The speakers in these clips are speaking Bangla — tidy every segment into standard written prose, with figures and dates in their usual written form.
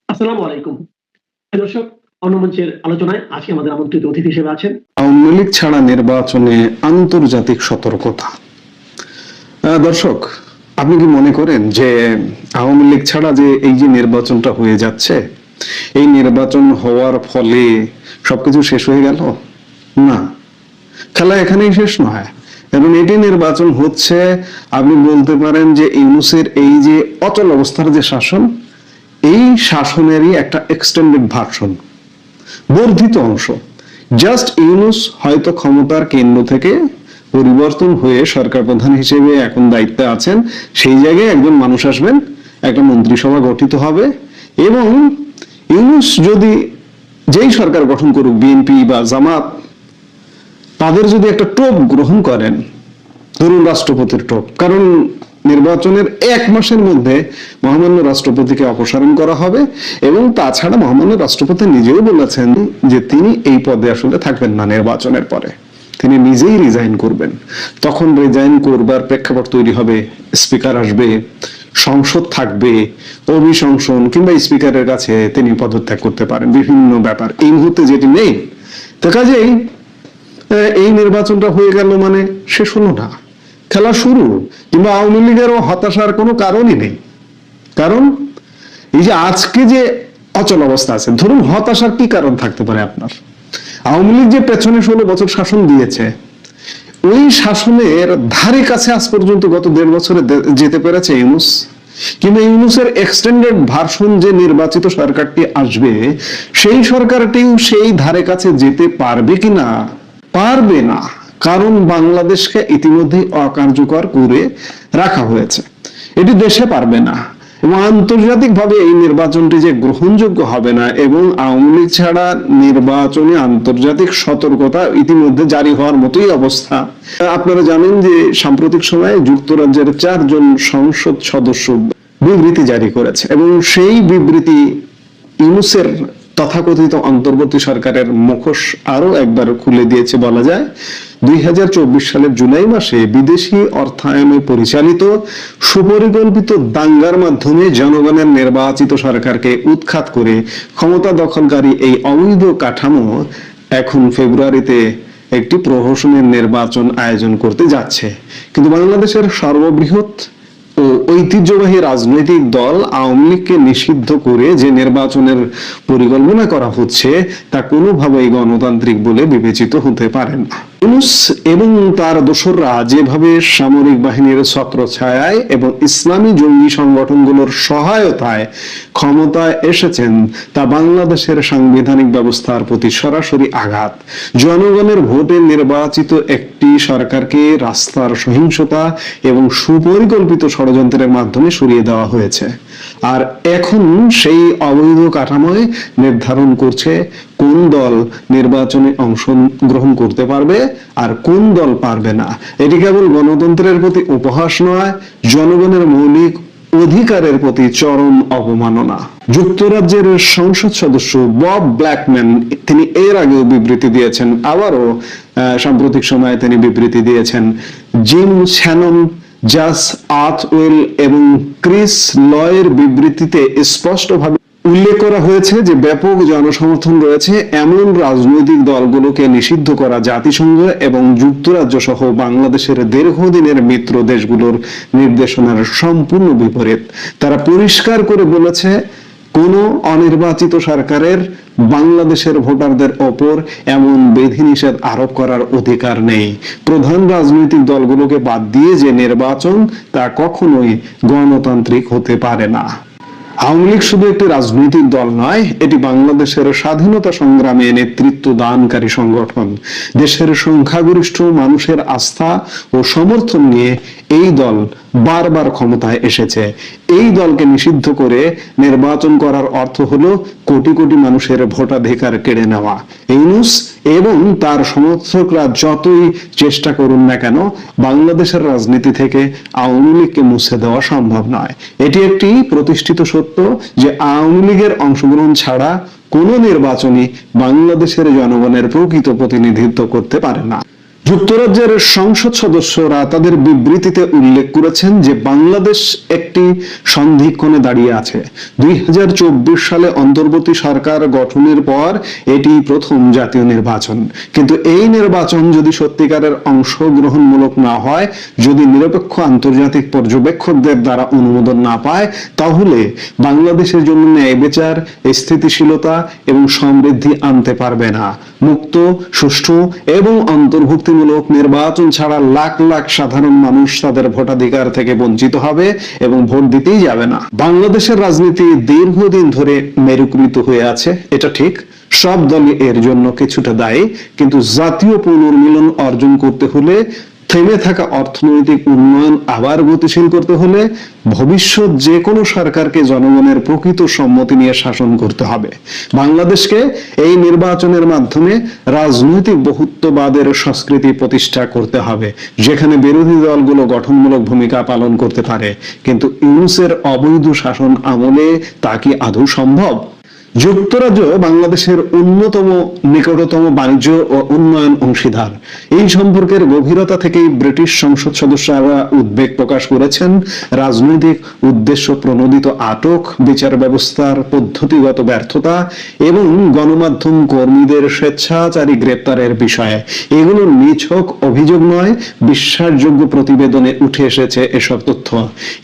আসসালামু আলাইকুম। দর্শক, অন্যমঞ্চের আলোচনায় আজকে আমাদের আমন্ত্রিত অতিথি হিসেবে আছেন আওয়ামী লীগ ছাড়া নির্বাচনে আন্তর্জাতিক সতর্কতা। দর্শক, আপনি কি মনে করেন যে আওয়ামী লীগ ছাড়া যে এই যে নির্বাচনটা হয়ে যাচ্ছে, এই নির্বাচন হওয়ার ফলে সবকিছু শেষ হয়ে গেল? না, খেলা এখানেই শেষ নয়। এবং এটি নির্বাচন হচ্ছে, আপনি বলতে পারেন যে ইউনূসের এই যে অচল অবস্থার যে শাসন, এই শাসনেরই একটা এক্সটেন্ডেড ভার্সন, বর্ধিত অংশ। জাস্ট ইউনূস হয়তো ক্ষমতার কেন্দ্র থেকে পরিবর্তন হয়ে সরকার প্রধান হিসেবে এখন দায়িত্বে আছেন, সেই জায়গায় একজন মানুষ আসবেন, একটা মন্ত্রিসভা গঠিত হবে, এবং ইউনূস যদি যেই সরকার গঠন করুক, বিএনপি বা জামাত, তাদের যদি একটা টোপ গ্রহণ করেন, ধরুন রাষ্ট্রপতির টোপ, কারণ নির্বাচনের 1 মাসের মধ্যে মহামান্য রাষ্ট্রপতিকে অপসারণ করা হবে, এবং তাছাড়া মহামান্য রাষ্ট্রপতি নিজেও বলেছেন যে তিনি এই পদে আসলে থাকবেন না নির্বাচনের পরে, তিনি নিজেই রিজাইন করবেন। তখন রিজাইন করবার প্রেক্ষাপট তৈরি হবে, স্পিকার আসবে, সংসদ থাকবে, অভিশংসন কিংবা স্পিকারের কাছে তিনি পদত্যাগ করতে পারেন, বিভিন্ন ব্যাপার এই মুহূর্তে যেটি নেই। তো কাজেই এই নির্বাচনটা হয়ে গেল মানে শেষ হলো না, খেলা শুরু। কিংবা আওয়ামী লীগেরও হতাশার কোনো কারণই নেই, কারণ এই যে আজকে যে অচল অবস্থা আছে, ধরুন হতাশার কি কারণ থাকতে পারে আপনার? আওয়ামী লীগ যে পেছনে 16 বছর শাসন দিয়েছে, ওই শাসনের ধারে কাছে আজ পর্যন্ত গত 1.5 বছরে যেতে পেরেছে ইউনূস? কিন্তু ইউনূসের এক্সটেন্ডেড ভার্সন যে নির্বাচিত সরকারটি আসবে, সেই সরকারটিও সেই ধারে কাছে যেতে পারবে কিনা? পারবে না, কারণ বাংলাদেশকে ইতিমধ্যে অকার্যকর করে রাখা হয়েছে, এটি দেশে পারবে না, এবং আন্তর্জাতিকভাবে এই নির্বাচনটি যে গ্রহণযোগ্য হবে না, এবং আওয়ামী লীগ ছাড়া নির্বাচনে আন্তর্জাতিক সতর্কতা ইতিমধ্যে জারি হওয়ার মতোই অবস্থা। আপনারা জানেন যে সাম্প্রতিক সময়ে যুক্তরাজ্যের 4 জন সংসদ সদস্য বিবৃতি জারি করেছে, এবং সেই বিবৃতি ইউনূসের তথাকথিত অন্তর্বর্তী সরকারের মুখোশ আরো একবার খুলে দিয়েছে বলা যায়। 2024 সালের জুলাই মাসে বিদেশি অর্থায়নে পরিচালিত সুপরিকল্পিত দাঙ্গার মাধ্যমে জনগণের নির্বাচিত সরকারকে উৎখাত করে ক্ষমতা দখলকারী এই অবৈধ কাঠামো এখন ফেব্রুয়ারিতে একটি প্রহসনের নির্বাচন আয়োজন করতে যাচ্ছে। কিন্তু বাংলাদেশের সর্ববৃহৎ ও ঐতিহ্যবাহী রাজনৈতিক দল আওয়ামী লীগকে নিষিদ্ধ করে যে নির্বাচনের পরিকল্পনা করা হচ্ছে, তা কোনোভাবেই গণতান্ত্রিক বলে বিবেচিত হতে পারে না। ইউনূস এবং তার দোসররা যেভাবে সামরিক বাহিনীর ছত্রছায়ায় এবং ইসলামী জঙ্গি সংগঠনগুলোর সহায়তায় ক্ষমতায় এসেছেন, তা বাংলাদেশের সাংবিধানিক ব্যবস্থার প্রতি সরাসরি আঘাত। জনগণের ভোটে নির্বাচিত একটি সরকারকে রাস্তার সহিংসতা এবং সুপরিকল্পিত ষড়যন্ত্রের মাধ্যমে সরিয়ে দেওয়া হয়েছে, আর এখন সেই অবৈধ কাঠামোয় নির্ধারণ করছে কোন দল নির্বাচনে অংশগ্রহণ করতে পারবে আর কোন দল পারবে না। এটি কেবল গণতন্ত্রের প্রতি উপহাস নয়, জনগণের মৌলিক অধিকারের প্রতি চরম অবমাননা। যুক্তরাজ্যের সংসদ সদস্য বব ব্ল্যাকম্যান, তিনি এর আগেও বিবৃতি দিয়েছেন, আবারও সাম্প্রতিক সময়ে তিনি বিবৃতি দিয়েছেন। জিম শ্যানন, জাস আর্থওয়েল এবং ক্রিস লয়ের বিবৃতিতে স্পষ্টভাবে উল্লেখ করা হয়েছে যে ব্যাপক জনসমর্থন রয়েছে এমন রাজনৈতিক দলগুলোকে নিষিদ্ধ করা জাতিসংঘ এবং যুক্তরাজ্য সহ বাংলাদেশের দীর্ঘদিনের মিত্র দেশগুলোর নির্দেশনার সম্পূর্ণ বিপরীত। তারা পরিষ্কার করে বলেছে, কোন অনির্বাচিত সরকারের বাংলাদেশের ভোটারদের ওপর এমন বিধিনিষেধ আরোপ করার অধিকার নেই। প্রধান রাজনৈতিক দলগুলোকে বাদ দিয়ে যে নির্বাচন, তা কখনোই গণতান্ত্রিক হতে পারে না। আওয়ামী লীগ শুধু একটি রাজনৈতিক দল নয়, এটি বাংলাদেশের স্বাধীনতা সংগ্রামে নেতৃত্ব দানকারী সংগঠন। দেশের সংখ্যাগরিষ্ঠ মানুষের আস্থা ও সমর্থন নিয়ে এই দল বারবার ক্ষমতায় এসেছে। এই দলকে নিষিদ্ধ করে নির্বাচন করার অর্থ হলো কোটি কোটি মানুষের ভোটাধিকার কেড়ে নেওয়া। ইউনূস এবং তার সমর্থকরা যতই চেষ্টা করুন না কেন, বাংলাদেশের রাজনীতি থেকে আওয়ামী লীগকে মুছে দেওয়া সম্ভব নয়। এটি একটি প্রতিষ্ঠিত সত্য যে আওয়ামী লীগের অংশগ্রহণ ছাড়া কোনো নির্বাচনই বাংলাদেশের জনগণের প্রকৃত প্রতিনিধিত্ব করতে পারে না। যুক্তরাজ্যের সংসদ সদস্যরা তাদের বিবৃতিতে উল্লেখ করেছেন যে বাংলাদেশ একটি সন্ধিক্ষণে দাঁড়িয়ে আছে। 2024 সালে অন্তর্বর্তী সরকার গঠনের পর এটি প্রথম জাতীয় নির্বাচন। কিন্তু এই নির্বাচন যদি সত্যিকারের অংশগ্রহণমূলক না হয়, যদি নিরপেক্ষ আন্তর্জাতিক পর্যবেক্ষকদের দ্বারা অনুমোদন না পায়, তাহলে বাংলাদেশের জন্য ন্যায় বিচার, স্থিতিশীলতা এবং সমৃদ্ধি আনতে পারবে না। মুক্ত, সুষ্ঠু এবং অন্তর্ভুক্তিমূলক নির্বাচন ছাড়া লাখ লাখ সাধারণ মানুষ তাদের ভোটাধিকার থেকে বঞ্চিত হবে এবং ভোট দিতেই যাবে না। বাংলাদেশের রাজনীতি দীর্ঘদিন ধরে মেরুকৃত হয়ে আছে, এটা ঠিক। সব দলই এর জন্য কিছুটা দায়ী, কিন্তু জাতীয় পুনর্মিলন অর্জন করতে হলে, থেমে থাকা অর্থনৈতিক উন্নয়ন আবার গতিশীল করতে হলে, ভবিষ্যৎ যে কোনো সরকারকে জনগণের প্রকৃত সম্মতি নিয়ে শাসন করতে হবে। বাংলাদেশকে এই নির্বাচনের মাধ্যমে রাজনৈতিক বহুত্ববাদের সংস্কৃতি প্রতিষ্ঠা করতে হবে, যেখানে বিরোধী দলগুলো গঠনমূলক ভূমিকা পালন করতে পারে। কিন্তু ইউনূসের অবৈধ শাসন আমলে তা কি আদৌ সম্ভব? যুক্তরাজ্য বাংলাদেশের অন্যতম নিকটতম বাণিজ্য ও উন্নয়ন অংশীদার। এই সম্পর্কের গভীরতা থেকেই ব্রিটিশ সংসদ সদস্যরা উদ্বেগ প্রকাশ করেছেন রাজনৈতিক উদ্দেশ্য প্রণোদিত আটক, বিচার ব্যবস্থার পদ্ধতিগত ব্যর্থতা এবং গণমাধ্যম কর্মীদের স্বেচ্ছাচারী গ্রেপ্তারের বিষয়ে। এগুলো নিছক অভিযোগ নয়, বিশ্বাসযোগ্য প্রতিবেদনে উঠে এসেছে এসব তথ্য।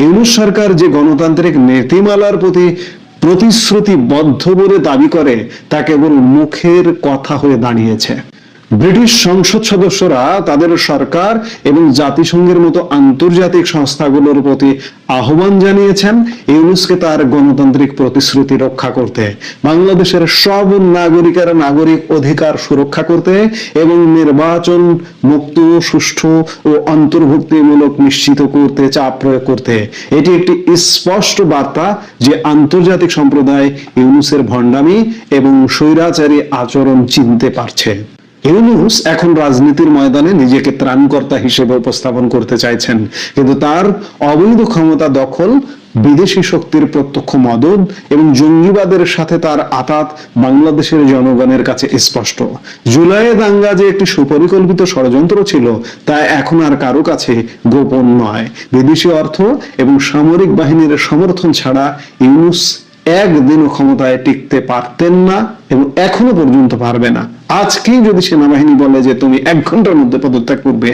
ইউনূস সরকার যে গণতান্ত্রিক নীতিমালার প্রতি প্রতিশ্রুতিবদ্ধ বলে দাবি করে, তা কেবল মুখের কথা হয়ে দাঁড়িয়েছে। ব্রিটিশ সংসদ সদস্যরা তাদের সরকার এবং জাতিসংঘের মতো আন্তর্জাতিক সংস্থাগুলোর প্রতি আহ্বান জানিয়েছেন ইউনূসকে তার গণতান্ত্রিক প্রতিশ্রুতি রক্ষা করতে, বাংলাদেশের সব নাগরিকের নাগরিক অধিকার সুরক্ষা করতে এবং নির্বাচন মুক্ত, সুষ্ঠু ও অন্তর্ভুক্তিমূলক নিশ্চিত করতে চাপ প্রয়োগ করতে। এটি একটি স্পষ্ট বার্তা যে আন্তর্জাতিক সম্প্রদায় ইউনূসের ভণ্ডামি এবং স্বৈরাচারী আচরণ চিনতে পারছে। ইউনূস এখন রাজনীতির ময়দানে নিজেকে ত্রাণকর্তা হিসেবে উপস্থাপন করতে চাইছেন, কিন্তু তার অবৈধ ক্ষমতা দখল, বিদেশি শক্তির প্রত্যক্ষ মদদ এবং জঙ্গিবাদের সাথে তার আতাত বাংলাদেশের জনগণের কাছে স্পষ্ট। জুলাই দাঙ্গা যে একটি সুপরিকল্পিত ষড়যন্ত্র ছিল, তা এখন আর কারো কাছে গোপন নয়। বিদেশি অর্থ এবং সামরিক বাহিনীর সমর্থন ছাড়া ইউনূস একদিনও ক্ষমতায় টিকতে পারতেন না এবং এখনো পর্যন্ত পারবে না। আজকেই যদি সেনাবাহিনী বলে যে তুমি 1 ঘন্টার মধ্যে পদত্যাগ করবে,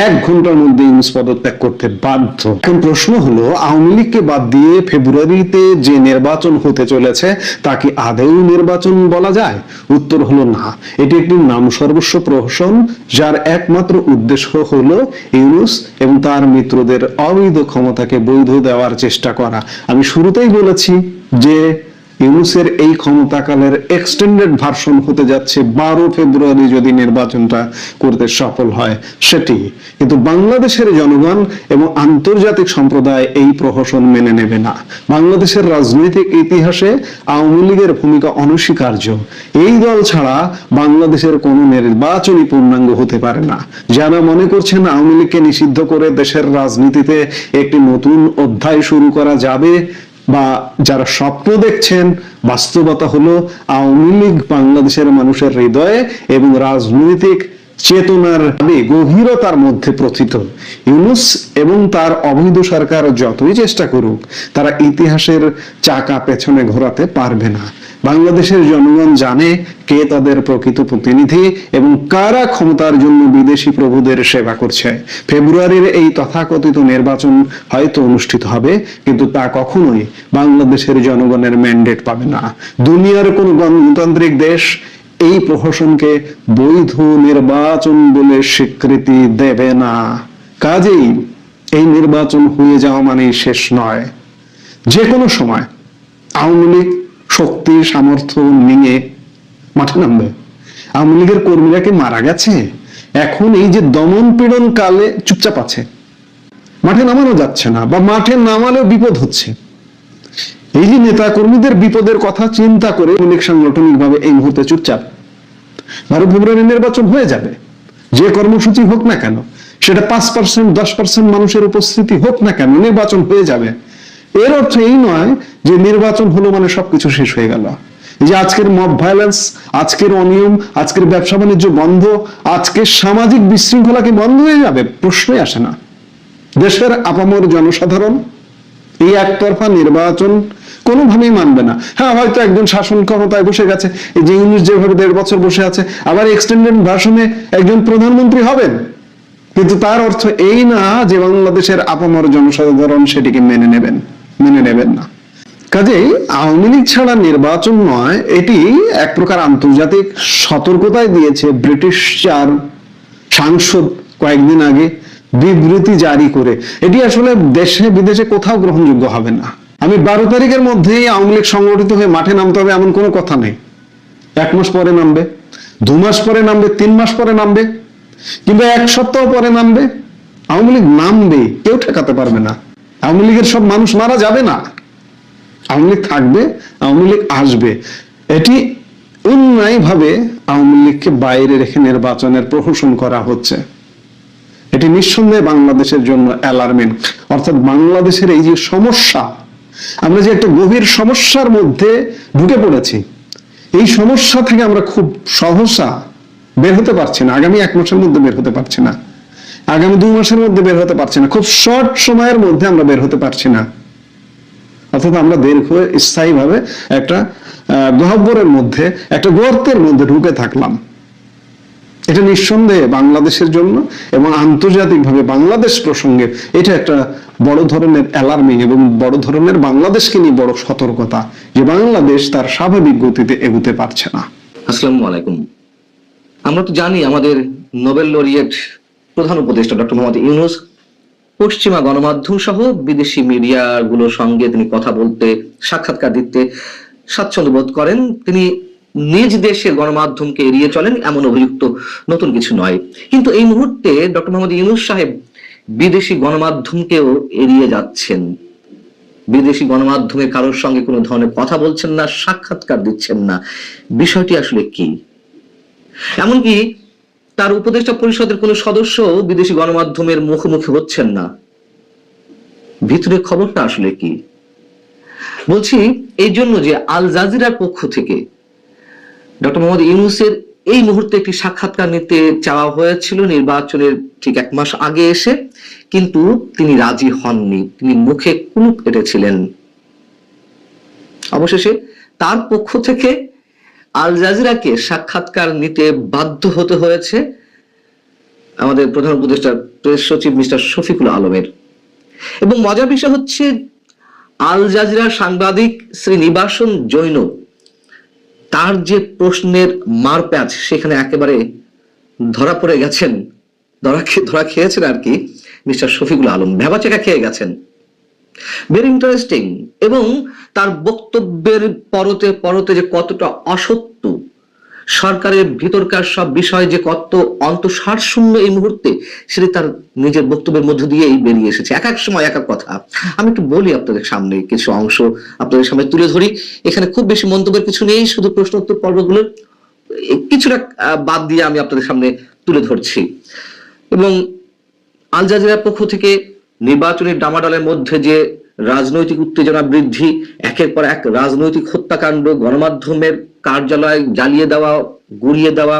1 ঘন্টার মধ্যে ইউনূস পদত্যাগ করতে বাধ্য। এখন প্রশ্ন হলো, আওয়ামী লীগকে বাদ দিয়ে ফেব্রুয়ারিতে যে নির্বাচন হতে চলেছে, তা কি আদৌ নির্বাচন বলা যায়? উত্তর হলো না। এটি একটি নামসর্বস্ব প্রহসন, যার একমাত্র উদ্দেশ্য হলো ইউনূস এবং তার মিত্রদের অবৈধ ক্ষমতাকে বৈধ দেওয়ার চেষ্টা করা। আমি শুরুতেই বলেছি যে ইউনূসের এই ক্ষমতাকালের এক্সটেন্ডেড ভার্সন হতে যাচ্ছে 12 ফেব্রুয়ারি যদি নির্বাচনটা করতে সফল হয় সেটি। কিন্তু বাংলাদেশের জনগণ এবং আন্তর্জাতিক সম্প্রদায় এই প্রহসন মেনে নেবে না। বাংলাদেশের রাজনৈতিক ইতিহাসে আওয়ামী লীগের ভূমিকা অনস্বীকার্য। এই দল ছাড়া বাংলাদেশের কোনো নির্বাচনই পূর্ণাঙ্গ হতে পারে না। যারা মনে করছেন আওয়ামী লীগকে নিষিদ্ধ করে দেশের রাজনীতিতে একটি নতুন অধ্যায় শুরু করা যাবে, বা যারা স্বপ্ন দেখছেন, বাস্তবতা হলো আওয়ামী লীগ বাংলাদেশের মানুষের হৃদয়ে এবং রাজনৈতিক চেতনার গভীরতার মধ্যে প্রথিত। ইউনূস এবং তার অবৈধ সরকার যতই চেষ্টা করুক, তারা ইতিহাসের চাকা পেছনে ঘোরাতে পারবে না। বাংলাদেশের জনগণ জানে কে তাদের প্রকৃত প্রতিনিধি এবং কারা ক্ষমতার জন্য বিদেশি প্রভুদের সেবা করছে। ফেব্রুয়ারির এই তথাকথিত নির্বাচন হয়তো অনুষ্ঠিত হবে, কিন্তু তা কখনোই বাংলাদেশের জনগণের ম্যান্ডেট পাবে না। দুনিয়ার কোন গণতান্ত্রিক দেশ এই প্রহসনকে বৈধ নির্বাচন বলে স্বীকৃতি দেবে না। কাজেই এই নির্বাচন হয়ে যাওয়া মানেই শেষ নয়। যে কোনো সময় আওয়ামী লীগ শক্তি সামর্থ্য নিয়ে মাঠে নামবে। আওয়ামী লীগের কর্মীরা কি মারা গেছে? এখন এই যে দমন পীড়ন কালে চুপচাপ আছে, মাঠে নামানো যাচ্ছে না, বা মাঠে নামালেও বিপদ হচ্ছে। এই যে নেতা কর্মীদের বিপদের কথা চিন্তা করে অনেক সাংগঠনিক ভাবে এই মুহূর্তে চুপচাপ। 12 ফেব্রুয়ারি নির্বাচন হয়ে যাবে, যে কর্মসূচি হোক না কেন, সেটা 5% 10% মানুষের উপস্থিতি হোক না কেন, নির্বাচন হয়ে যাবে। এর অর্থ এই নয় যে নির্বাচন হলো মানে সবকিছু শেষ হয়ে গেল। এই যে আজকের মব ভায়োলেন্স, আজকের অনিয়ম, আজকের ব্যবসা বাণিজ্য বন্ধ, আজকের সামাজিক বিশৃঙ্খলা কি বন্ধ হয়ে যাবে? প্রশ্নই আসে না। দেশের আপামর জনসাধারণ এই একতরফা নির্বাচন কোনোভাবেই মানবে না। হ্যাঁ, হয়তো একজন শাসন ক্ষমতায় বসে গেছে, এই যে ইউনূস যেভাবে 1.5 বছর বসে আছে, আবার এক্সটেন্ডেড ভার্সনে একজন প্রধানমন্ত্রী হবেন, কিন্তু তার অর্থ এই না যে বাংলাদেশের আপামর জনসাধারণ সেটিকে মেনে নেবেন না। কাজেই আওয়ামী লীগ ছাড়া নির্বাচন নয়, এটি এক প্রকার আন্তর্জাতিক সতর্কতায় দিয়েছে ব্রিটিশ 4 সাংসদ কয়েকদিন আগে বিবৃতি জারি করে। এটি আসলে দেশে বিদেশে কোথাও গ্রহণযোগ্য হবে না। আমি 12 তারিখের মধ্যেই আওয়ামী লীগ সংগঠিত হয়ে মাঠে নামতে হবে এমন কোনো কথা নেই। 1 মাস পরে নামবে, 2 মাস পরে নামবে, 3 মাস পরে নামবে, কিংবা 1 সপ্তাহ পরে নামবে, আওয়ামী লীগ নামবে, কেউ ঠেকাতে পারবে না। আওয়ামী লীগের সব মানুষ মারা যাবে না, আওয়ামী লীগ থাকবে, আওয়ামী লীগ আসবে। এটি অন্যায় ভাবে আওয়ামী লীগকে বাইরে রেখে নির্বাচনের প্রহসন করা হচ্ছে। এটি নিঃসন্দেহে বাংলাদেশের জন্য অ্যালার্মিং। অর্থাৎ বাংলাদেশের এই যে সমস্যা, আমরা যে একটা গভীর সমস্যার মধ্যে ঢুকে পড়েছি, এই সমস্যা থেকে আমরা খুব সহসা বের হতে পারছি না। আগামী 1 মাসের মধ্যে বের হতে পারছি না, আগামী 2 মাসের মধ্যে বের হতে পারছি না, খুব শর্ট সময়ের মধ্যে আমরা বের হতে পারছি না। অর্থাৎ আমরা দীর্ঘ স্থায়ীভাবে একটা গহ্বরের মধ্যে, একটা গর্তের মধ্যে ঢুকে থাকলাম। এটা নিঃসন্দেহে বাংলাদেশের জন্য এবং আন্তর্জাতিকভাবে বাংলাদেশ প্রসঙ্গে এটা একটা বড় ধরনের অ্যালার্মিং এবং বড় ধরনের বাংলাদেশকে নিয়ে বড় সতর্কতা, যে বাংলাদেশ তার স্বাভাবিক গতিতে এগোতে পারছে না। আসসালামু আলাইকুম। আমরা তো জানি আমাদের নোবেল লরিয়েট প্রধান উপদেষ্টা ডক্টর মোহাম্মদ ইউনূস পশ্চিমা গণমাধ্যম সহ বিদেশি মিডিয়াগুলোর সঙ্গে তিনি কথা বলতে, সাক্ষাৎকার দিতে স্বাচ্ছন্দ্য বোধ করেন। তিনি নিজ দেশের গণমাধ্যমকে এড়িয়ে চলেন, এমন অভিযুক্ত নতুন কিছু নয়। কিন্তু এই মুহূর্তে ডক্টর মোহাম্মদ ইউনূস সাহেব বিদেশি গণমাধ্যমকেও এড়িয়ে যাচ্ছেন। বিদেশি গণমাধ্যমে কারোর সঙ্গে কোনো ধরনের কথা বলছেন না, সাক্ষাৎকার দিচ্ছেন না। বিষয়টি আসলে কি? এমনকি তার উপদেষ্টা পরিষদের কোনো সদস্য বিদেশি গণমাধ্যমের মুখোমুখি হচ্ছেন না। ভিতরে খবরটা আসলে কি? বলছি এই জন্য যে আল জাজিরার পক্ষ থেকে ডক্টর মোহাম্মদ ইউনূসের এই মুহূর্তে একটি সাক্ষাৎকার নিতে চাওয়া হয়েছিল নির্বাচনের ঠিক 1 মাস আগে এসে, কিন্তু তিনি রাজি হননি, তিনি মুখে কুলুপ এঁটেছিলেন। অবশেষে তার পক্ষ থেকে আল জাজিরাকে সাক্ষাৎকার নিতে বাধ্য হতে হয়েছে আমাদের প্রধান উপদেষ্টা প্রেস সচিব মিস্টার শফিকুল আলমের। এবং মজার বিষয় হচ্ছে, আল জাজিরার সাংবাদিক শ্রী নিবাসন জৈন, তার যে প্রশ্নের মারপ্যাচ সেখানে একেবারে ধরা পড়ে গেছেন, ধরা খেয়েছেন আর কি মিস্টার শফিকুল আলম, ভেবাচেকা খেয়ে গেছেন। Very interesting. এবং তার বক্তব্যের পরতে পরতে যে কতটা অসত্য, সরকারের ভিতরকার সব বিষয় যে কত অন্তঃসার শূন্য এই মুহূর্তে, সেটি তার নিজের বক্তব্যের মধ্য দিয়েই বেরিয়ে এসেছে। এক এক সময় এক এক কথা। আমি একটু বলি আপনাদের সামনে, কিছু অংশ আপনাদের সামনে তুলে ধরি। এখানে খুব বেশি মন্তব্যের কিছু নেই, শুধু প্রশ্ন উত্তর পর্বগুলোর কিছুটা বাদ দিয়ে আমি আপনাদের সামনে তুলে ধরছি। এবং আল জাজিরার পক্ষ থেকে নির্বাচনের ডামাডালের মধ্যে যে রাজনৈতিক উত্তেজনা বৃদ্ধি, একের পর এক রাজনৈতিক হত্যাকাণ্ড, গণমাধ্যমের কার্যালয় জ্বালিয়ে দেওয়া, গুড়িয়ে দেওয়া,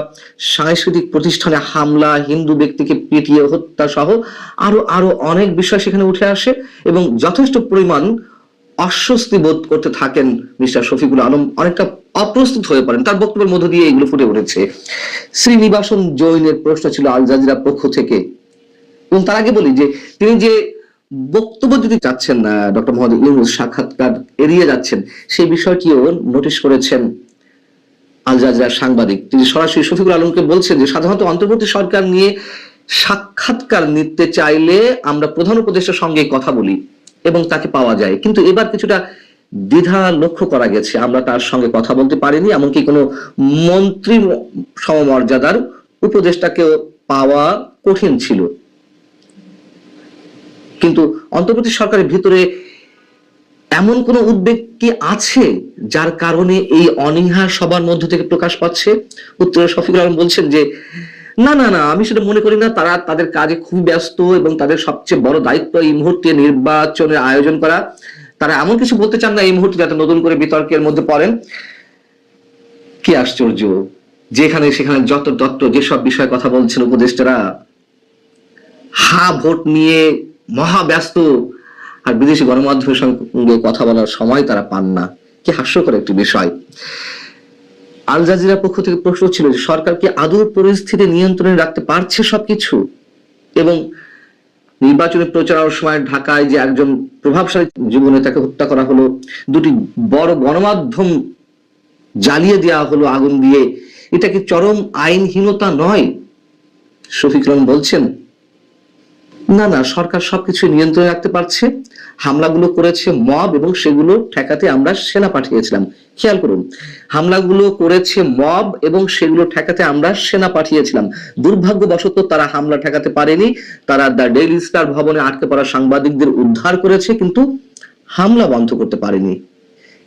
সাংস্কৃতিক প্রতিষ্ঠানে হামলা, হিন্দু ব্যক্তিকে পিটিয়ে হত্যা সহ আরো আরো অনেক বিষয় সেখানে উঠে আসে। এবং যথেষ্ট পরিমাণ অস্বস্তি বোধ করতে থাকেন মিস্টার শফিকুল আলম, অনেকটা অপ্রস্তুত হয়ে পড়েন। তার বক্তব্যের মধ্য দিয়ে এগুলো ফুটে উঠেছে। শ্রীনিবাসন জৈনের প্রশ্ন ছিল আল জাজিরার পক্ষ থেকে। এবং তার আগে বলি যে তিনি যে বক্তব্য দিতে চাচ্ছেন না, ডক্টর মোহাম্মদ ইউনূস সাক্ষাৎকার এড়িয়ে যাচ্ছেন, সেই বিষয়টিও নোটিশ করেছেন আল জাজিরার সাংবাদিক। তিনি সরাসরি শফিকুল আলমকে বলছেন যে সাধারণত অন্তর্বর্তী সরকার নিয়ে সাক্ষাৎকার নিতে চাইলে আমরা প্রধান উপদেষ্টার সঙ্গে কথা বলি এবং তাকে পাওয়া যায়, কিন্তু এবার কিছুটা দ্বিধা লক্ষ্য করা গেছে। আমরা তার সঙ্গে কথা বলতে পারিনি, এমনকি কোনো মন্ত্রী সমমর্যাদার উপদেষ্টাকেও পাওয়া কঠিন ছিল। কিন্তু অন্তর্বর্তী সরকারের ভিতরে এমন কোন উদ্বেগ কি আছে যার কারণে এই অনীহা সবার মধ্য থেকে প্রকাশ পাচ্ছে? উত্তরে শফিকুল আলম বলছেন যে না না না, আমি সেটা মনে করি না। তারা তাদের কাজে খুব ব্যস্ত এবং তাদের সবচেয়ে বড় দায়িত্ব এই মুহূর্তে নির্বাচনের আয়োজন করা। তারা এমন কিছু বলতে চান না এই মুহূর্তে যাতে নতুন করে বিতর্কের মধ্যে পড়েন। কি আশ্চর্য, যেখানে সেখানে যত তত্ত্ব যেসব বিষয়ে কথা বলছেন উপদেষ্টারা, হা ভোট নিয়ে মহা ব্যস্ত, আর বিদেশি গণমাধ্যমের সঙ্গে কথা বলার সময় তারা পান না। কি হাস্যকর একটি বিষয়। আল জাজিরার পক্ষ থেকে প্রশ্ন ছিল যে সরকার কি আদৌ পরিস্থিতি নিয়ন্ত্রণে রাখতে পারছে সবকিছু, এবং নির্বাচনী প্রচারের সময় ঢাকায় যে একজন প্রভাবশালী যুবনেতাকে হত্যা করা হলো, দুটি বড় গণমাধ্যম জ্বালিয়ে দেওয়া হলো আগুন দিয়ে, এটা কি চরম আইনহীনতা নয়? শফিকুল আলম বলছেন না না, সরকার সবকিছু নিয়ন্ত্রণে রাখতে পারছে, হামলাগুলো করেছে মব এবং সেগুলো ঠেকাতে আমরা সেনা পাঠিয়েছিলাম। খেয়াল করুন, হামলাগুলো করেছে মব এবং সেগুলো ঠেকাতে আমরা সেনা পাঠিয়েছিলাম। দুর্ভাগ্যবশত তারা হামলা ঠেকাতে পারেনি, তারা দ্য ডেইলি স্টার ভবনে আটকে পড়া সাংবাদিকদের উদ্ধার করেছে, কিন্তু হামলা বন্ধ করতে পারেনি।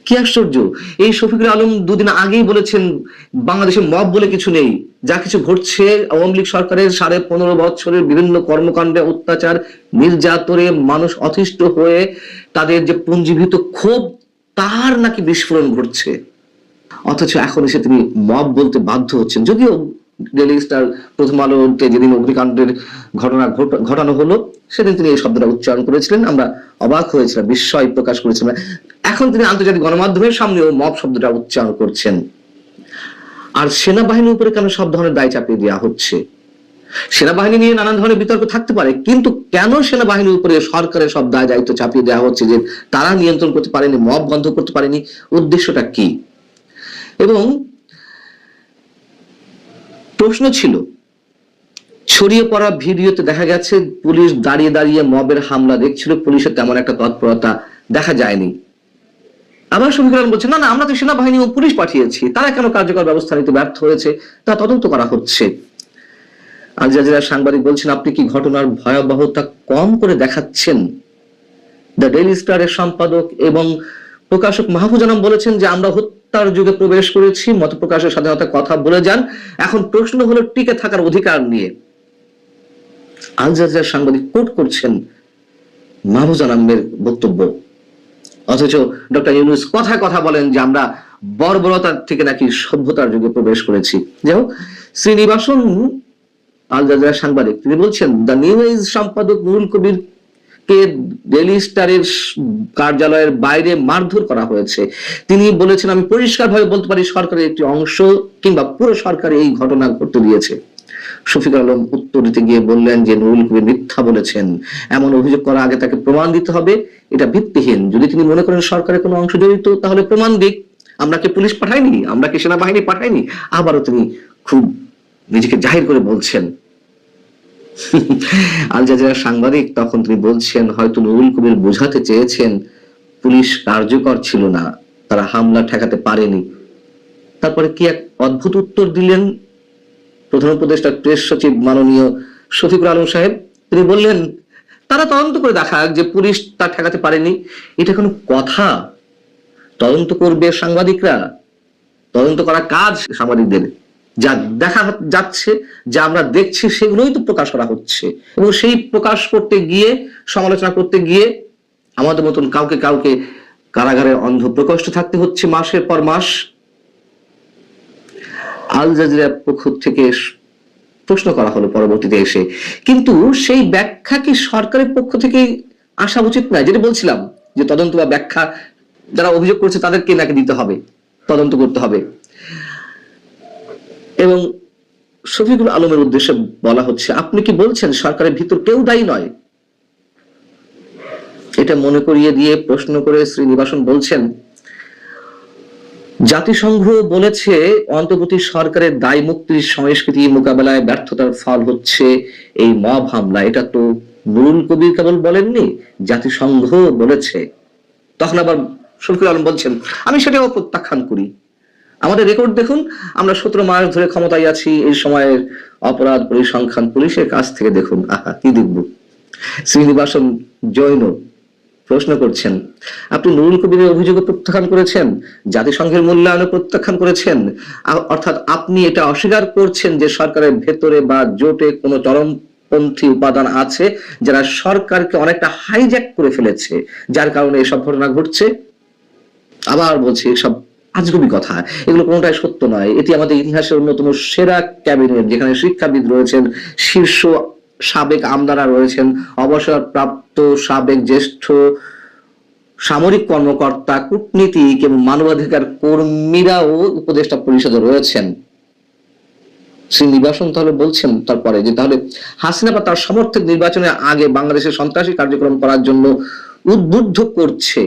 কি আশ্চর্য! এই শফিকুল আলম দুদিন আগেই বলেছেন বাংলাদেশে মব বলে কিছু নেই, যা কিছু ঘটছে আওয়ামী লীগ সরকারের 15.5 বছরের বিভিন্ন কর্মকাণ্ডে, অত্যাচার, নির্যাতনে মানুষ অতিষ্ঠ হয়ে তাদের যে পুঞ্জীভূত ক্ষোভ, তার নাকি বিস্ফোরণ ঘটছে। অথচ এখন এসে তিনি মব বলতে বাধ্য হচ্ছেন। যদিও ডেইলি স্টার প্রথম আলোতে যেদিন অগ্নিকাণ্ডের ঘটনা ঘটানো হলো সেদিন তিনি এই শব্দটা উচ্চারণ করেছিলেন, আমরা অবাক হয়েছিলাম, বিস্ময় প্রকাশ করেছিলাম। এখন তিনি আন্তর্জাতিক গণমাধ্যমের সামনেও মব শব্দটা উচ্চারণ করছেন। আর সেনাবাহিনীর উপরে কেন সব ধরনের দায় চাপিয়ে দেওয়া হচ্ছে? সেনাবাহিনী নিয়ে নানান ধরনের বিতর্ক থাকতে পারে, কিন্তু কেন সেনাবাহিনীর উপরে সরকারের সব দায় দায়িত্ব চাপিয়ে দেওয়া হচ্ছে যে তারা নিয়ন্ত্রণ করতে পারেনি, মব বন্ধ করতে পারেনি? উদ্দেশ্যটা কি? এবং প্রশ্ন ছিল, ছড়িয়ে পড়া ভিডিওতে দেখা গেছে পুলিশ দাঁড়িয়ে দাঁড়িয়ে মবের হামলা দেখছিল, পুলিশের তেমন একটা তৎপরতা দেখা যায়নি। আবার শফিকুল আলম বলছেন না না, আমরা তো সেনাবাহিনী ও পুলিশ পাঠিয়েছি, তারা কেন কার্যকর ব্যবস্থা নিতে ব্যর্থ হয়েছে তা তদন্ত করা হচ্ছে। আল জাজিরার সাংবাদিক বলছেন, আপনি কি ঘটনার ভয়াবহতা কম করে দেখাচ্ছেন? দ্য ডেইলি স্টারের সম্পাদক এবং প্রকাশক মাহফুজ আনাম বলেছেন যে আমরা হত্যার যুগে প্রবেশ করেছি, মত প্রকাশের স্বাধীনতার কথা বলে যান, এখন প্রশ্ন হলো টিকে থাকার অধিকার নিয়ে। আল জাজিরার সাংবাদিক কোট করছেন মাহফুজ আনামের বক্তব্য, অথচ ডক্টর ইউনূস কথায় কথা বলেন যে আমরা বর্বরতার থেকে নাকি সভ্যতার যুগে প্রবেশ করেছি। যাই হোক, শ্রীনিবাসন আল জাজিরার সাংবাদিক, তিনি বলছেন দ্য নিউ এজ সম্পাদক নুরুল কবির কে ডেইলি স্টারের কার্যালয়ের বাইরে মারধর করা হয়েছে। তিনি বলেছেন, আমি পরিষ্কারভাবে বলতে পারি সরকারের একটি অংশ কিংবা পুরো সরকার এই ঘটনা ঘটতে দিয়েছে। শফিকুল আলম উত্তর দিতে গিয়ে বললেন যে নুরুল কবির মিথ্যা বলেছেন, এমন অভিযোগ করার আগে তাকে প্রমাণ দিতে হবে, এটা ভিত্তিহীন। যদি তিনি মনে করেন সরকারের কোনো অংশ জড়িত তাহলে প্রমাণ দিক, আমরা কি পুলিশ পাঠাইনি, আমরা কি সেনাবাহিনী পাঠাইনি? আবারও তিনি খুব নিজেকে জাহির করে বলছেন। আল জাজিরার সাংবাদিক তখন তিনি বলছেন, হয়তো নুরুল কবির বোঝাতে চেয়েছেন পুলিশ কার্যকর ছিল না, তারা হামলা ঠেকাতে পারেনি। তারপরে কি এক অদ্ভুত উত্তর দিলেন প্রধান উপদেষ্টা প্রেস সচিব মাননীয় শফিকুল আলম সাহেব। তিনি বললেন, তারা তদন্ত করে দেখাক যে পুলিশ তা ঠেকাতে পারেনি। এটা কোনো কথা? তদন্ত করবে সাংবাদিকরা? তদন্ত করা কাজ সাংবাদিকদের। যা দেখা যাচ্ছে, যা আমরা দেখছি, সেগুলোই তো প্রকাশ করা হচ্ছে, এবং সেই প্রকাশ করতে গিয়ে, সমালোচনা করতে গিয়ে আমাদের মতন কাউকে কাউকে কারাগারে অন্ধ প্রকোষ্ঠ থাকতে হচ্ছে মাসের পর মাস। আল জাজিরার পক্ষ থেকে প্রশ্ন করা হলো পরবর্তীতে এসে, কিন্তু সেই ব্যাখ্যা কি সরকারের পক্ষ থেকে আসা উচিত না? যেটা বলছিলাম যে তদন্ত বা ব্যাখ্যা যারা অভিযোগ করছে তাদেরকে নাকি দিতে হবে, তদন্ত করতে হবে। এবং শফিকুল আলমের উদ্দেশ্যে বলা হচ্ছে, আপনি কি বলছেন সরকারের ভিতর কেউ দায়ী নয়? এটা মনে করিয়ে দিয়ে প্রশ্ন করে শ্রীনিবাসন বলছেন, জাতিসংঘ বলেছে অন্তর্বর্তী সরকারের দায় মুক্তির সংস্কৃতি মোকাবেলায় ব্যর্থতার ফল হচ্ছে এই মব হামলা। এটা তো নুরুল কবির কেবল বলেননি, জাতিসংঘ বলেছে। তখন আবার শফিকুল আলম বলছেন, আমি সেটাও প্রত্যাখ্যান করি। আমাদের রেকর্ড দেখুন, আমরা 17 মাস ধরে ক্ষমতায় আছি, এই সময়ের অপরাধ পরিসংখ্যান পুলিশের কাছ থেকে দেখুন। আহা, কি দেখব। শ্রীনিবাসন জৈন প্রশ্ন করছেন, আপনি নুরুল কবিরের অভিযোগ প্রত্যাখ্যান করেছেন, জাতিসংঘের মূল্যায়ন প্রত্যাখ্যান করেছেন, অর্থাৎ আপনি এটা অস্বীকার করছেন যে সরকারের ভেতরে বা জোটে কোনো চরমপন্থী উপাদান আছে যারা সরকারকে অনেকটা হাইজ্যাক করে ফেলেছে, যার কারণে এসব ঘটনা ঘটছে। আবার বলছি, এসব আজগুবি কথা, এগুলো কোনোটাই সত্য নয়। এটি আমাদের ইতিহাসের অন্যতম সেরা ক্যাবিনেট, যেখানে শিক্ষাবিদ রয়েছেন, শীর্ষ সাবেক আমলারা রয়েছেন, অবসরপ্রাপ্ত সাবেক জ্যেষ্ঠ সামরিক কর্মকর্তা, কূটনীতিক এবং মানবাধিকার কর্মীরাও উপদেষ্টা পরিষদে রয়েছেন। শ্রী নিবাসন তাহলে বলছেন তারপরে যে তাহলে হাসিনা বা তার সমর্থক নির্বাচনের আগে বাংলাদেশের সন্ত্রাসী কার্যক্রম করার জন্য উদ্বুদ্ধ করছে,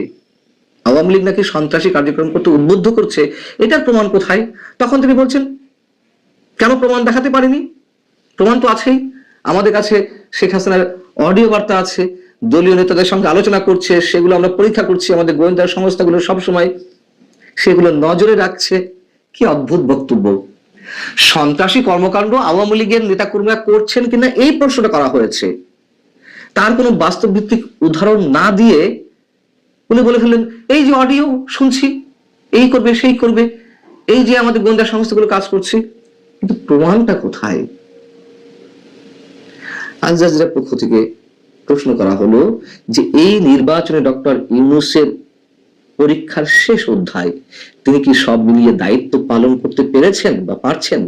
আওয়ামী লীগ নাকি সন্ত্রাসী কার্যক্রম করতে উদ্বুদ্ধ করছে, এটার প্রমাণ কোথায়? তখন তিনি বলছেন কেন প্রমাণ দেখাতে পারেনি? প্রমাণ তো আছেই আমাদের কাছে। শেখ হাসিনার অডিও বার্তা আছে, দলীয় নেতাদের সঙ্গে আলোচনা করছে, সেগুলো আমরা পরীক্ষা করছি, আমাদের গোয়েন্দা সংস্থাগুলো সবসময় সেগুলো নজরে রাখছে। কি অদ্ভুত বক্তব্য! সন্ত্রাসী কর্মকাণ্ড আওয়ামী লীগের নেতাকর্মীরা করছেন কিনা এই প্রশ্নটা করা হয়েছে, তার কোনো বাস্তব ভিত্তিক উদাহরণ না দিয়ে উনি বলে ফেললেন এই যে অডিও শুনছি, এই করবে সেই করবে, এই যে আমাদের গোয়েন্দা সংস্থাগুলো কাজ করছে, কিন্তু প্রমাণটা কোথায়? আল জাজিরার পক্ষ থেকে প্রশ্ন করা হলো যে এই নির্বাচনে ডক্টর ইউনূসের পরীক্ষার শেষ অধ্যায়, তিনি কি সব মিলিয়ে দায়িত্ব পালন করতে পেরেছেন বা পারছেন?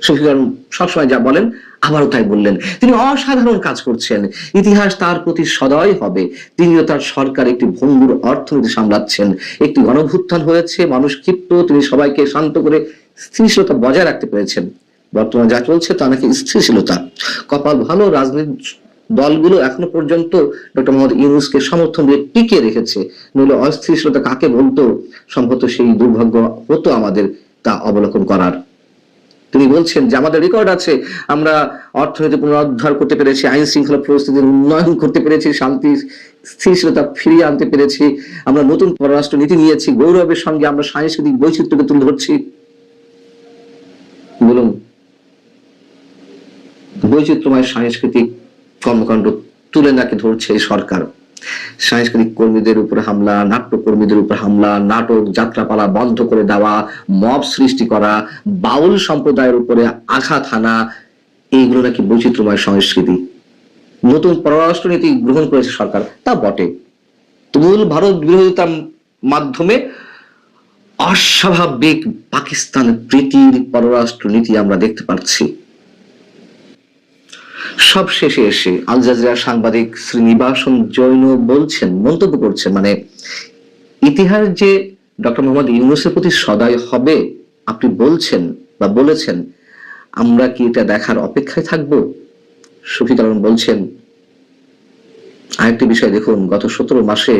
শফিকুল সবসময় যা বলেন আবারও তাই বললেন, তিনি অসাধারণ কাজ করছেন, ইতিহাস তার প্রতি সদয় হবে। তিনিও তার সরকার একটি ভঙ্গুর অর্থনীতি সামলাচ্ছেন, একটি গণভ্যুত্থান হয়েছে, মানুষ ক্ষিপ্ত, তিনি সবাইকে শান্ত করে স্থিতিশীলতা বজায় রাখতে পেরেছেন। বর্তমানে যা চলছে তা নাকি স্থিতিশীলতা। কপাল ভালো, রাজনৈতিক দলগুলো এখনো পর্যন্ত ডক্টর মোহাম্মদ ইউনূসকে সমর্থন দিয়ে টিকে রেখেছে, নইলে অস্থিতিশীলতা কাকে বলতো সম্ভবত সেই দুর্ভাগ্য হতো আমাদের তা অবলোকন করার। তিনি বলছেন যে আমাদের রেকর্ড আছে, আমরা অর্থনীতি পুনরুদ্ধার করতে পেরেছি, আইন শৃঙ্খলা পরিস্থিতির উন্নয়ন করতে পেরেছি, শান্তি স্থিতিশীলতা ফিরিয়ে আনতে পেরেছি, আমরা নতুন পররাষ্ট্র নীতি নিয়েছি, গৌরবের সঙ্গে আমরা সাংস্কৃতিক বৈচিত্র্যকে তুলে ধরছি। বলুন, বৈচিত্র্যময় সাংস্কৃতিক কর্মকাণ্ড তুলে নাকি ধরছে এই সরকার? সাংস্কৃতিক কর্মীদের উপর হামলা, নাট্যকর্মীদের উপর হামলা, নাটক যাত্রাপালা বন্ধ করে দেওয়া, মব সৃষ্টি করা, বাউল সম্প্রদায়ের উপরে আঘাত হানা, এইগুলো নাকি বৈচিত্র্যময় সংস্কৃতি। নতুন পররাষ্ট্রনীতি গ্রহণ করেছে সরকার, তা বটে। তুমুল ভারত বিরোধিতার মাধ্যমে অস্বাভাবিক পাকিস্তান প্রীতির পররাষ্ট্রনীতি আমরা দেখতে পাচ্ছি। সব শেষে এসে আল জাজিরার সাংবাদিক শ্রী নিবাসন জৈন বলছেন, মন্তব্য করছেন, মানে ইতিহাস যে ডক্টর মোহাম্মদ ইউনূসের প্রতি সদয় হবে আপনি বলছেন বা বলেছেন, আমরা কি এটা দেখার অপেক্ষায় থাকবো? শফিকুল আলম বলছেন আরেকটি বিষয় দেখুন, গত 17 মাসে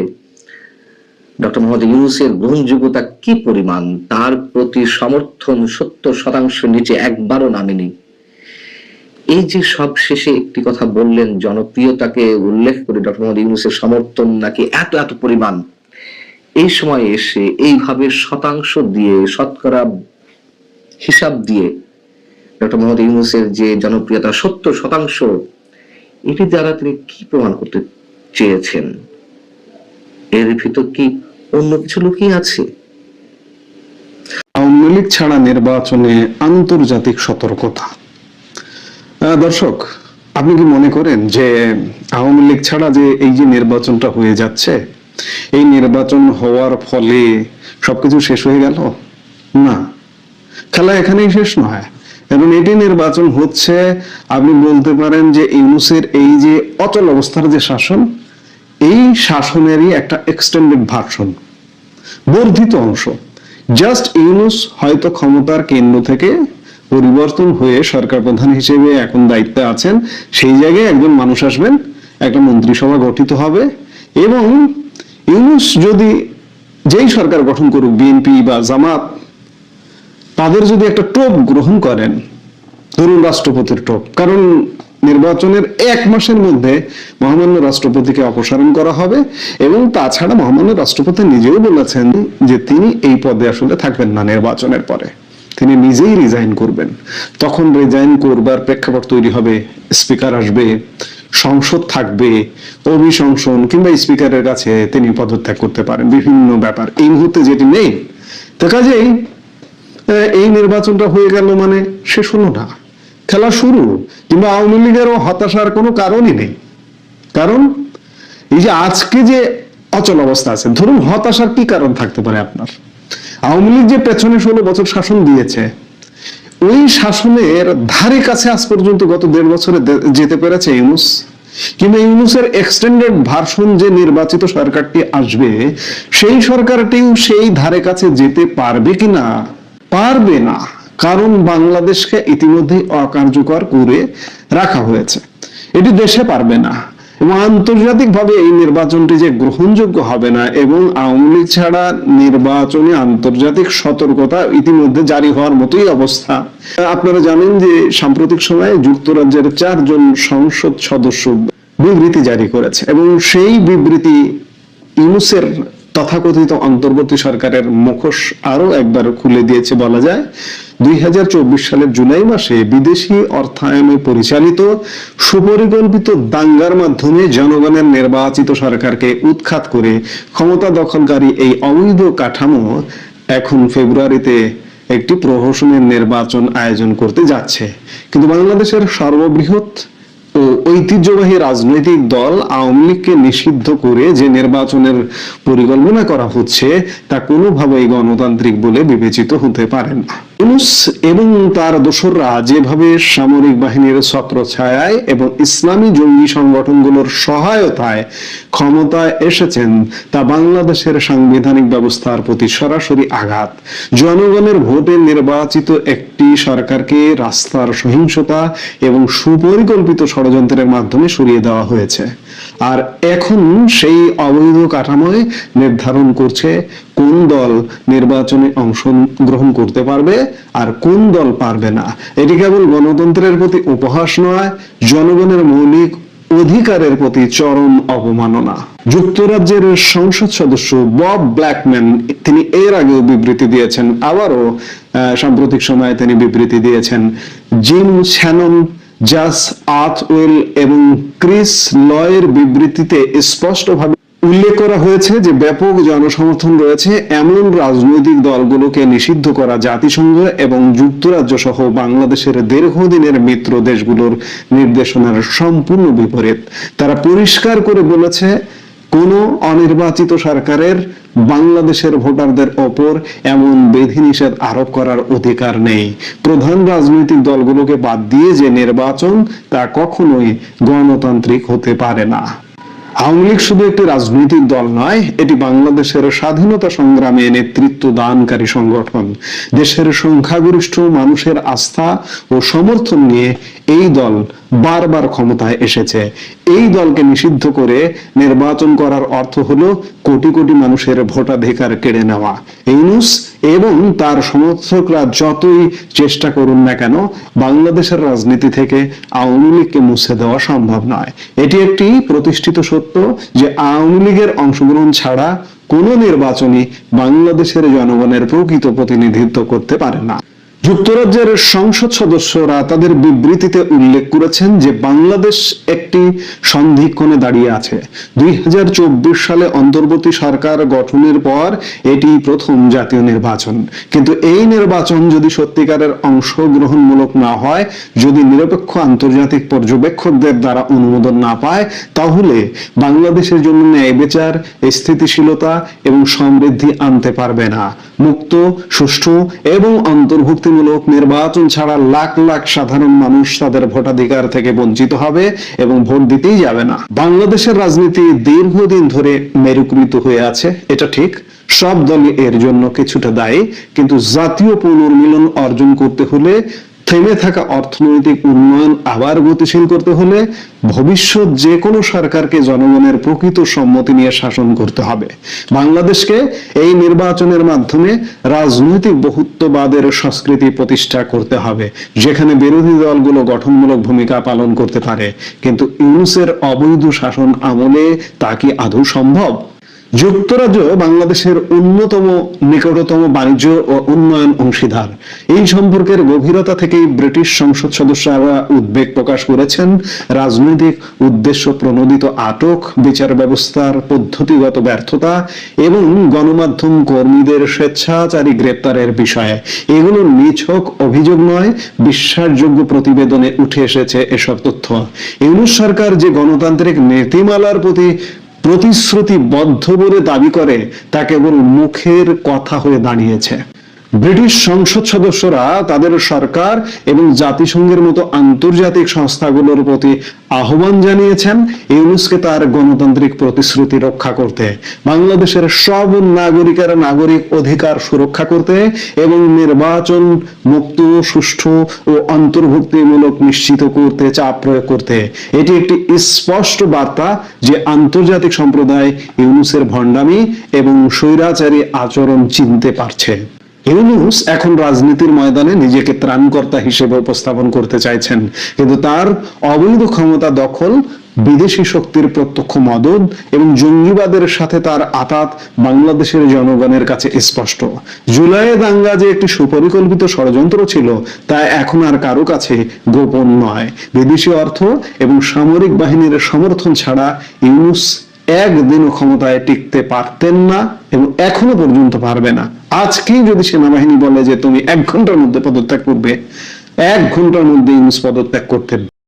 ডক্টর মোহাম্মদ ইউনূসের গ্রহণযোগ্যতা কি পরিমাণ, তার প্রতি সমর্থন 70% নিচে একবারও নামেনি। এই যে সব শেষে একটি কথা বললেন, জনপ্রিয়তাকে উল্লেখ করে ডক্টর মোহাম্মদ ইউনূসের সমর্থন নাকি এত এত পরিমাণ, এই সময় এসে এইভাবে শতাংশ দিয়ে, শতকরা হিসাব দিয়ে ডক্টর মোহাম্মদ ইউনূসের যে জনপ্রিয়তা 70%, এটি দ্বারা তিনি কি প্রমাণ করতে চেয়েছেন? এর ভিতর কি অন্য কিছু লুকিয়ে আছে? আওয়ামী লীগ ছাড়া নির্বাচনে আন্তর্জাতিক সতর্কতা। দর্শক, আপনি কি মনে করেন যে আওয়ামী লীগ ছাড়া যে এই যে নির্বাচনটা হয়ে যাচ্ছে, এই নির্বাচন হওয়ার ফলে সবকিছু শেষ হয়ে গেল? না, খেলা এখানেই শেষ নয়। কারণ এটি নির্বাচন হচ্ছে, আপনি বলতে পারেন যে ইউনূসের এই যে অচল অবস্থার যে শাসন, এই শাসনেরই একটা এক্সটেন্ডেড ভার্সন, বর্ধিত অংশ। জাস্ট ইউনূস হয়তো ক্ষমতার কেন্দ্র থেকে পরিবর্তন হয়ে সরকার প্রধান হিসেবে এখন দায়িত্বে আছেন, সেই জায়গায় একজন মানুষ আসবেন, একটা মন্ত্রিসভা গঠিত হবে, এবং ইউনূস যদি যেই সরকার গঠন করুক, বিএনপি বা জামাত, তাদের যদি একটা টোপ গ্রহণ করেন, ধরুন রাষ্ট্রপতির টোপ, কারণ নির্বাচনের 1 মাসের মধ্যে মহামান্য রাষ্ট্রপতিকে অপসারণ করা হবে, এবং তাছাড়া মহামান্য রাষ্ট্রপতি নিজেও বলেছেন যে তিনি এই পদে আসলে থাকবেন না নির্বাচনের পরে, তিনি নিজেই রিজাইন করবেন। তখন রিজাইন করবার প্রেক্ষাপট তৈরি হবে, স্পিকার আসবে, সংসদ থাকবে, অভিশংসন কিংবা স্পিকারের কাছে তিনি পদত্যাগ করতে পারেন, বিভিন্ন ব্যাপার। এই মুহূর্তে যেটি নেই, তো কাজেই এই নির্বাচনটা হয়ে গেল মানে শেষ হলো না, খেলা শুরু। কিংবা আওয়ামী লীগেরও হতাশার কোনো কারণই নেই, কারণ এই যে আজকে যে অচল অবস্থা আছে, ধরুন হতাশার কি কারণ থাকতে পারে আপনার? আওয়ামী লীগ যে পেছনে 16 বছর শাসন দিয়েছে, ওই শাসনের ধারে কাছে আজ পর্যন্ত গত 1.5 বছরে যেতে পেরেছে ইউনূস? কিন্তু ইউনূসের এক্সটেন্ডেড ভার্সন যে নির্বাচিত সরকারটি আসবে, সেই সরকারটিও সেই ধারে কাছে যেতে পারবে কিনা? পারবে না, কারণ বাংলাদেশকে ইতিমধ্যে অকার্যকর করে রাখা হয়েছে। এটি দেশে পারবে না, এবং আন্তর্জাতিকভাবে এই নির্বাচনটি যে গ্রহণযোগ্য হবে না, এবং আওয়ামী লীগ ছাড়া নির্বাচনে আন্তর্জাতিক সতর্কতা ইতিমধ্যে জারি হওয়ার মতোই অবস্থা। আপনারা জানেন যে সাম্প্রতিক সময়ে যুক্তরাজ্যের 4 জন সংসদ সদস্য বিবৃতি জারি করেছে, এবং সেই বিবৃতি ইউনূসের তথাকথিত অন্তর্বর্তী সরকারের মুখোশ আরো একবার খুলে দিয়েছে বলা যায়। 2024 সালের জুলাই মাসে বিদেশি অর্থায়নে পরিচালিত সুপরিকল্পিত দাঙ্গার মাধ্যমে জনগণের নির্বাচিত সরকারকে উৎখাত করে ক্ষমতা দখলকারী এই অবৈধ কাঠামো এখন ফেব্রুয়ারিতে একটি প্রহসনের নির্বাচন আয়োজন করতে যাচ্ছে। কিন্তু বাংলাদেশের সর্ববৃহৎ ও ঐতিহ্যবাহী রাজনৈতিক দল আওয়ামী লীগকে নিষিদ্ধ করে যে নির্বাচনের পরিকল্পনা করা হচ্ছে, তা কোনোভাবেই গণতান্ত্রিক বলে বিবেচিত হতে পারে না। ইউনূস এবং তার দোসররা যেভাবে সামরিক বাহিনীর ছত্রছায়ায় এবং ইসলামী জঙ্গি সংগঠনগুলোর সহায়তায় ক্ষমতায় এসেছেন, তা বাংলাদেশের সাংবিধানিক ব্যবস্থার প্রতি সরাসরি আঘাত। জনগণের ভোটে নির্বাচিত একটি সরকারকে রাস্তার সহিংসতা এবং সুপরিকল্পিত ষড়যন্ত্রের মাধ্যমে সরিয়ে দেওয়া হয়েছে, আর এখন সেই অবৈধ কাঠামোয় নির্ধারণ করছে কোন দল নির্বাচনে অংশগ্রহণ করতে পারবে আর কোন দল পারবে না। এটি কেবল গণতন্ত্রের প্রতি উপহাস নয়, জনগণের মৌলিক অধিকারের প্রতি চরম অবমাননা। যুক্তরাজ্যের সংসদ সদস্য বব ব্ল্যাকম্যান, তিনি এর আগেও বিবৃতি দিয়েছেন, আবারও সাম্প্রতিক সময়ে তিনি বিবৃতি দিয়েছেন। জিম শ্যানন, জাস আর্থওয়েল এবং ক্রিস লয়ের বিবৃতিতে স্পষ্টভাবে উল্লেখ করা হয়েছে যে ব্যাপক জনসমর্থন রয়েছে এমন রাজনৈতিক দলগুলোকে নিষিদ্ধ করা জাতিসংঘ এবং যুক্তরাজ্য সহ বাংলাদেশের দীর্ঘদিনের মিত্র দেশগুলোর নির্দেশনার সম্পূর্ণ বিপরীত। তারা পরিষ্কার করে বলেছে, কোন অনির্বাচিত সরকারের বাংলাদেশের ভোটারদের ওপর এমন বিধিনিষেধ আরোপ করার অধিকার নেই। প্রধান রাজনৈতিক দলগুলোকে বাদ দিয়ে যে নির্বাচন, তা কখনোই গণতান্ত্রিক হতে পারে না। আওয়ামী লীগ শুধু একটি রাজনৈতিক দল নয়, এটি বাংলাদেশের স্বাধীনতা সংগ্রামে নেতৃত্ব দানকারী সংগঠন। দেশের সংখ্যাগরিষ্ঠ মানুষের আস্থা ও সমর্থন নিয়ে এই দল বারবার ক্ষমতায় এসেছে। এই দলকে নিষিদ্ধ করে নির্বাচন করার অর্থ হলো কোটি কোটি মানুষের ভোটাধিকার কেড়ে নেওয়া। ইউনূস এবং তার সমর্থকরা যতই চেষ্টা করুন না কেন, বাংলাদেশের রাজনীতি থেকে আওয়ামী লীগকে মুছে দেওয়া সম্ভব নয়। এটি একটি প্রতিষ্ঠিত সত্য যে আওয়ামী লীগের অংশগ্রহণ ছাড়া কোনো নির্বাচনই বাংলাদেশের জনগণের প্রকৃত প্রতিনিধিত্ব করতে পারে না। যুক্তরাজ্যের সংসদ সদস্যরা তাদের বিবৃতিতে উল্লেখ করেছেন যে বাংলাদেশ একটি সন্ধিক্ষণে দাঁড়িয়ে আছে। 2024 সালে অন্তর্বর্তী সরকার গঠনের পর এটি প্রথম জাতীয় নির্বাচন। কিন্তু এই নির্বাচন যদি সত্যিকারের অংশগ্রহণমূলক না হয়, যদি নিরপেক্ষ আন্তর্জাতিক পর্যবেক্ষকদের দ্বারা অনুমোদন না পায়, তাহলে বাংলাদেশের জন্য ন্যায় বিচার, স্থিতিশীলতা এবং সমৃদ্ধি আনতে পারবে না। মুক্ত, সুষ্ঠু এবং অন্তর্ভুক্তি নির্বাচন ছাড়া লাখ লাখ সাধারণ মানুষ তাদের ভোটাধিকার থেকে বঞ্চিত হবে এবং ভোট দিতেই যাবে না। বাংলাদেশের রাজনীতি দীর্ঘদিন ধরে মেরুকৃত হয়ে আছে, এটা ঠিক। সব দলই এর জন্য কিছুটা দায়ী, কিন্তু জাতীয় পুনর্মিলন অর্জন করতে হলে, থেমে থাকা অর্থনৈতিক উন্নয়ন আবার গতিশীল করতে হলে, ভবিষ্যৎ যে কোনো সরকারকে জনগণের প্রকৃত সম্মতি নিয়ে শাসন করতে হবে। বাংলাদেশকে এই নির্বাচনের মাধ্যমে রাজনৈতিক বহুত্ববাদের সংস্কৃতি প্রতিষ্ঠা করতে হবে, যেখানে বিরোধী দলগুলো গঠনমূলক ভূমিকা পালন করতে পারে। কিন্তু ইউনূসের অবৈধ শাসন আমলে তা কি আদৌ সম্ভব? যুক্তরাজ্য বাংলাদেশের অন্যতম নিকটতম বাণিজ্য ও উন্নয়ন অংশীদার। এই সম্পর্কের গভীরতা থেকেই ব্রিটিশ সংসদ সদস্যরা উদ্বেগ প্রকাশ করেছেন রাজনৈতিক উদ্দেশ্য প্রণোদিত আটক, বিচার ব্যবস্থার পদ্ধতিগত ব্যর্থতা এবং গণমাধ্যম কর্মীদের স্বেচ্ছাচারী গ্রেপ্তারের বিষয়ে। এগুলো নিছক অভিযোগ নয়, বিশ্বাসযোগ্য প্রতিবেদনে উঠে এসেছে এসব তথ্য। ইউনূস সরকার যে গণতান্ত্রিক নীতিমালার প্রতি প্রতিশ্রুতিবদ্ধ বলে দাবি করে তা কেবল মুখের কথা হয়ে দাঁড়িয়েছে। ব্রিটিশ সংসদ সদস্যরা তাদের সরকার এবং জাতিসংঘের মতো আন্তর্জাতিক সংস্থাগুলোর প্রতি আহ্বান জানিয়েছেন ইউনূসকে তার গণতান্ত্রিক প্রতিশ্রুতি রক্ষা করতে, বাংলাদেশের সব নাগরিকের নাগরিক অধিকার সুরক্ষা করতে এবং নির্বাচন মুক্ত, সুষ্ঠু ও অন্তর্ভুক্তিমূলক নিশ্চিত করতে চাপ প্রয়োগ করতে। এটি একটি স্পষ্ট বার্তা যে আন্তর্জাতিক সম্প্রদায় ইউনূসের ভণ্ডামি এবং স্বৈরাচারী আচরণ চিনতে পারছে। ইউনূস এখন রাজনীতির ময়দানে নিজেকে ত্রাণকর্তা হিসেবে উপস্থাপন করতে চাইছেন, কিন্তু তার অবৈধ ক্ষমতা দখল, বিদেশি শক্তির প্রত্যক্ষ মদদ এবং জঙ্গিবাদের সাথে তার আতাত বাংলাদেশের জনগণের কাছে স্পষ্ট। জুলাইয়ে দাঙ্গা যে একটি সুপরিকল্পিত ষড়যন্ত্র ছিল তা এখন আর কারো কাছে গোপন নয়। বিদেশি অর্থ এবং সামরিক বাহিনীর সমর্থন ছাড়া ইউনূস একদিনও ক্ষমতায় টিকতে পারতেন না এবং এখনো পর্যন্ত পারবে না। আজকেই যদি সেনাবাহিনী বলে যে তুমি 1 ঘন্টার মধ্যে পদত্যাগ করবে, 1 ঘন্টার মধ্যে ইউনূস পদত্যাগ করতে